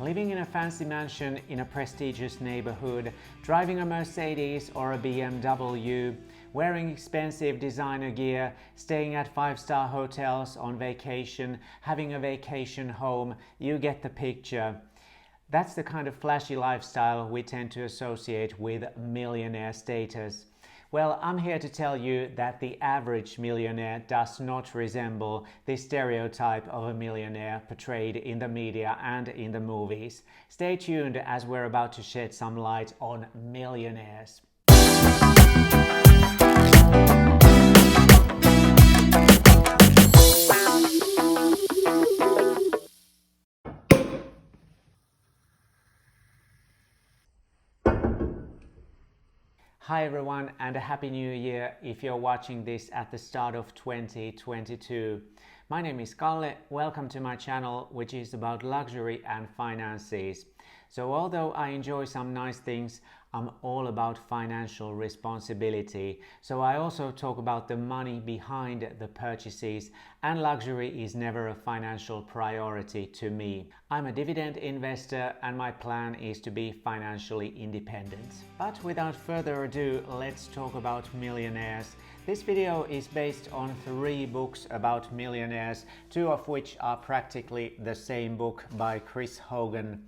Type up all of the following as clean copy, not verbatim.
Living in a fancy mansion in a prestigious neighborhood, driving a Mercedes or a BMW, wearing expensive designer gear, staying at five-star hotels on vacation, having a vacation home, you get the picture. That's the kind of flashy lifestyle we tend to associate with millionaire status. Well, I'm here to tell you that the average millionaire does not resemble the stereotype of a millionaire portrayed in the media and in the movies. Stay tuned as we're about to shed some light on millionaires. Hi everyone, and a happy new year if you're watching this at the start of 2022. My name is Kalle, welcome to my channel, which is about luxury and finances. So although I enjoy some nice things, I'm all about financial responsibility. So I also talk about the money behind the purchases, and luxury is never a financial priority to me. I'm a dividend investor and my plan is to be financially independent. But without further ado, let's talk about millionaires. This video is based on 3 books about millionaires, 2 of which are practically the same book by Chris Hogan.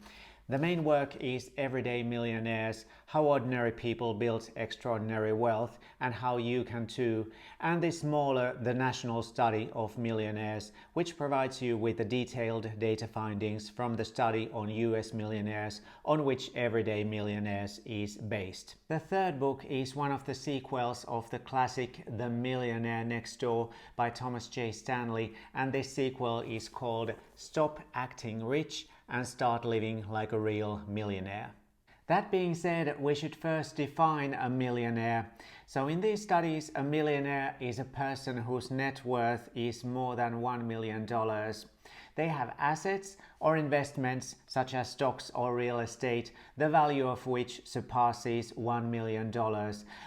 The main work is Everyday Millionaires, How Ordinary People Built Extraordinary Wealth and How You Can Too, and the smaller The National Study of Millionaires, which provides you with the detailed data findings from the study on US millionaires on which Everyday Millionaires is based. The third book is one of the sequels of the classic The Millionaire Next Door by Thomas J. Stanley, and this sequel is called Stop Acting Rich and Start Living Like a Real Millionaire. That being said, we should first define a millionaire. So in these studies, a millionaire is a person whose net worth is more than $1 million. They have assets or investments such as stocks or real estate, the value of which surpasses $1 million.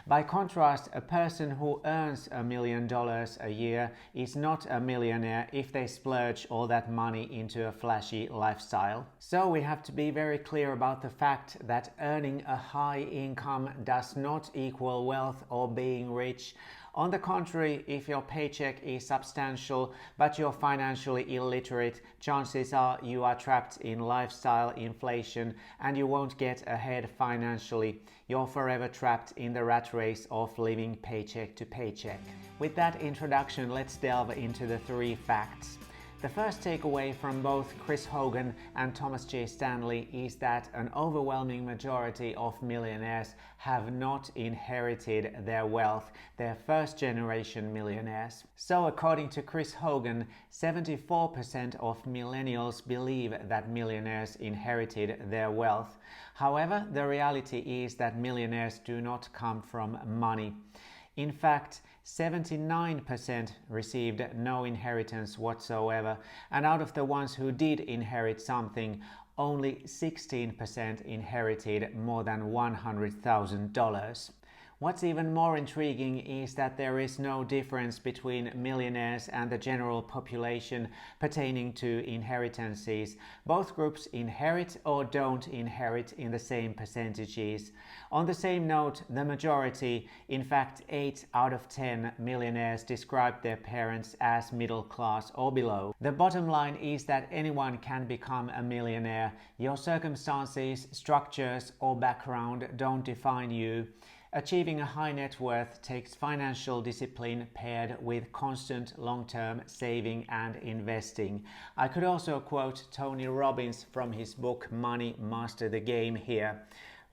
By contrast, a person who earns $1 million a year is not a millionaire if they splurge all that money into a flashy lifestyle. So we have to be very clear about the fact that earning a high income does not equal wealth or being rich. On the contrary, if your paycheck is substantial but you're financially illiterate, chances are you are trapped in lifestyle inflation and you won't get ahead financially. You're forever trapped in the rat race of living paycheck to paycheck. With that introduction, let's delve into the 3 facts. The first takeaway from both Chris Hogan and Thomas J. Stanley is that an overwhelming majority of millionaires have not inherited their wealth. They're first-generation millionaires. So according to Chris Hogan, 74% of millennials believe that millionaires inherited their wealth. However, the reality is that millionaires do not come from money. In fact, 79% received no inheritance whatsoever, and out of the ones who did inherit something, only 16% inherited more than $100,000. What's even more intriguing is that there is no difference between millionaires and the general population pertaining to inheritances. Both groups inherit or don't inherit in the same percentages. On the same note, the majority, in fact 8 out of 10 millionaires, describe their parents as middle class or below. The bottom line is that anyone can become a millionaire. Your circumstances, structures, or background don't define you. Achieving a high net worth takes financial discipline paired with constant long-term saving and investing. I could also quote Tony Robbins from his book Money Master the Game here.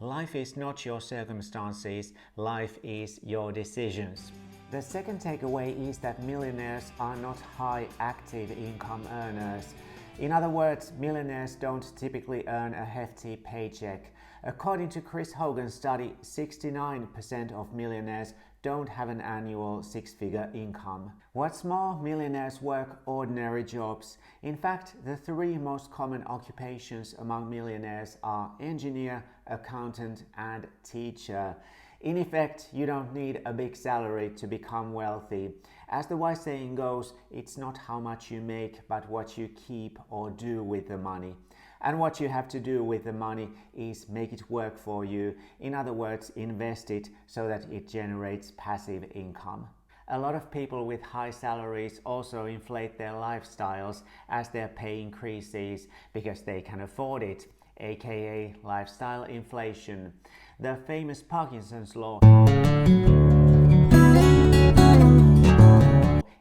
Life is not your circumstances, life is your decisions. The second takeaway is that millionaires are not high active income earners. In other words, millionaires don't typically earn a hefty paycheck. According to Chris Hogan's study, 69% of millionaires don't have an annual 6-figure income. What's more, millionaires work ordinary jobs. In fact, the 3 most common occupations among millionaires are engineer, accountant, and teacher. In effect, you don't need a big salary to become wealthy. As the wise saying goes, it's not how much you make, but what you keep or do with the money. And what you have to do with the money is make it work for you. In other words, invest it so that it generates passive income. A lot of people with high salaries also inflate their lifestyles as their pay increases because they can afford it, aka lifestyle inflation. The famous Parkinson's law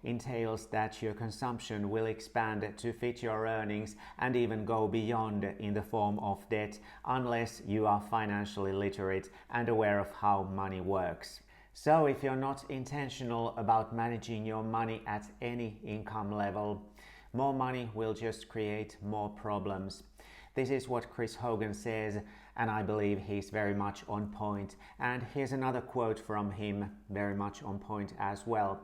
entails that your consumption will expand to fit your earnings and even go beyond in the form of debt unless you are financially literate and aware of how money works. So if you're not intentional about managing your money at any income level, more money will just create more problems. This is what Chris Hogan says, and I believe he's very much on point. And here's another quote from him, very much on point as well.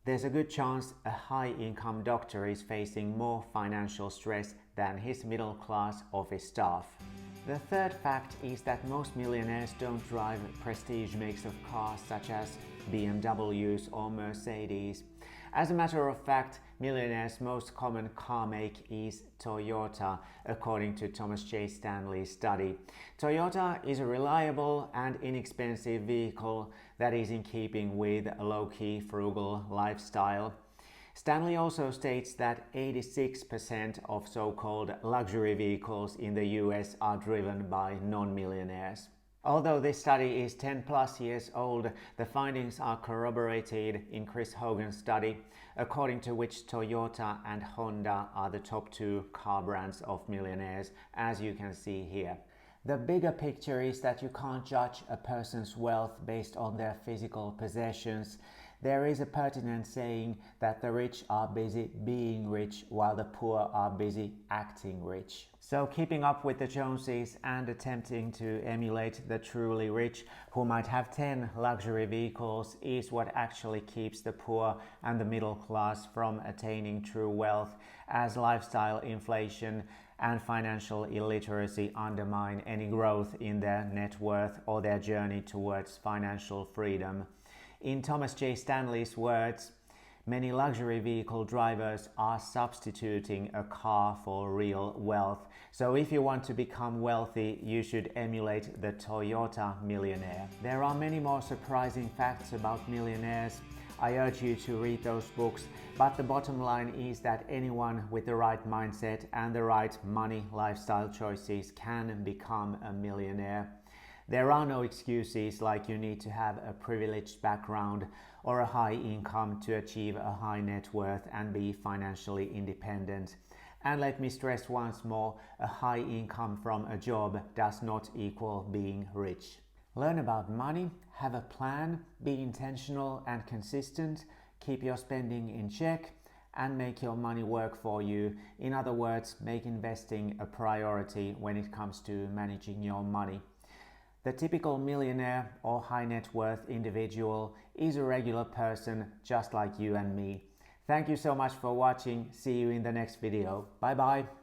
There's a good chance a high-income doctor is facing more financial stress than his middle-class office staff. The third fact is that most millionaires don't drive prestige makes of cars such as BMWs or Mercedes. As a matter of fact, millionaires' most common car make is Toyota, according to Thomas J. Stanley's study. Toyota is a reliable and inexpensive vehicle that is in keeping with a low-key, frugal lifestyle. Stanley also states that 86% of so-called luxury vehicles in the US are driven by non-millionaires. Although this study is 10 plus years old, the findings are corroborated in Chris Hogan's study, according to which Toyota and Honda are the top two car brands of millionaires, as you can see here. The bigger picture is that you can't judge a person's wealth based on their physical possessions. There is a pertinent saying that the rich are busy being rich while the poor are busy acting rich. So keeping up with the Joneses and attempting to emulate the truly rich who might have 10 luxury vehicles is what actually keeps the poor and the middle class from attaining true wealth, as lifestyle inflation and financial illiteracy undermine any growth in their net worth or their journey towards financial freedom. In Thomas J. Stanley's words, many luxury vehicle drivers are substituting a car for real wealth. So if you want to become wealthy, you should emulate the Toyota Millionaire. There are many more surprising facts about millionaires. I urge you to read those books, but the bottom line is that anyone with the right mindset and the right money lifestyle choices can become a millionaire. There are no excuses like you need to have a privileged background or a high income to achieve a high net worth and be financially independent. And let me stress once more, a high income from a job does not equal being rich. Learn about money, have a plan, be intentional and consistent, keep your spending in check, and make your money work for you. In other words, make investing a priority when it comes to managing your money. The typical millionaire or high net worth individual is a regular person just like you and me. Thank you so much for watching. See you in the next video. Bye bye.